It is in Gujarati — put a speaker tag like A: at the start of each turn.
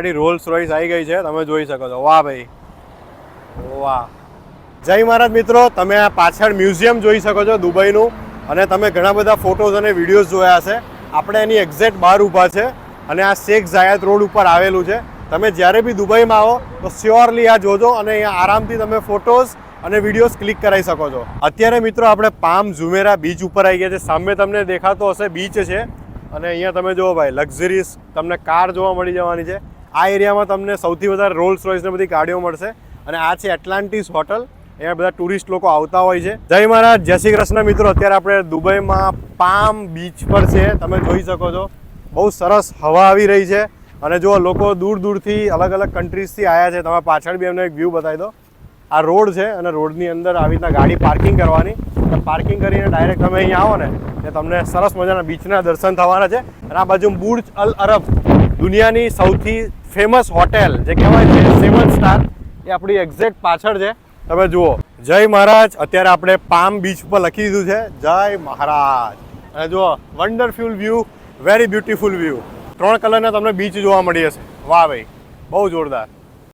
A: ગાડી રોલ્સ રોયસ આવી ગઈ છે, તમે જોઈ શકો છો. વાહ ભાઈ વાહ. જય મહારાજ મિત્રો, તમે આ પાછળ મ્યુઝિયમ જોઈ શકો છો દુબઈનું, અને તમે ઘણા બધા ફોટોઝ અને વિડીયોઝ જોયા હશે. આપણે એની એક્ઝેક્ટ બહાર ઊભા છે અને આ શેખ ઝાયદ રોડ ઉપર આવેલું છે. તમે જ્યારે બી દુબઈમાં આવો તો શ્યોરલી આ જોજો અને અહીંયા આરામથી તમે ફોટોઝ અને વિડીયોઝ ક્લિક કરાવી શકો છો. અત્યારે મિત્રો આપણે પામ ઝુમેરા બીચ ઉપર આવી ગયા છે. સામે તમને દેખાતો હશે બીચ છે, અને અહીંયા તમે જુઓ ભાઈ લક્ઝરીસ તમને કાર જોવા મળી જવાની છે. આ એરિયામાં તમને સૌથી વધારે રોલ્સ રોયસ ને બધી ગાડીઓ મળશે. અને આ છે એટલાન્ટિસ હોટલ, અહીંયા બધા ટુરિસ્ટ લોકો આવતા હોય છે. જય મહારાજ, જય શ્રી કૃષ્ણ મિત્રો. અત્યારે આપણે દુબઈમાં પામ બીચ પર છે, તમે જોઈ શકો છો. બહુ સરસ હવા આવી રહી છે, અને જો લોકો દૂર દૂરથી અલગ અલગ કન્ટ્રીઝથી આવ્યા છે. તમે પાછળ બી એમને એક વ્યૂ બતાવી દો. આ રોડ છે અને રોડની અંદર આવી રીતના ગાડી પાર્કિંગ કરવાની. પાર્કિંગ કરીને ડાયરેક્ટ તમે અહીંયા આવો ને એટલે તમને સરસ મજાના બીચના દર્શન થવાના છે. અને આ બાજુ બુર્જ અલ અરબ, દુનિયાની સૌથી ફેમસ હોટેલ જે કહેવાય છે 7 સ્ટાર, એ આપણી એક્ઝેક્ટ પાછળ છે. તમે જુઓ. જય મહારાજ. અત્યારે આપણે પામ બીચ ઉપર લખી દીધું છે જય મહારાજ. અને જુઓ wonderful view, very beautiful view. 3 કલરના તમને બીચ જોવા મળી હશે. વાહ ભાઈ, બહુ જોરદાર.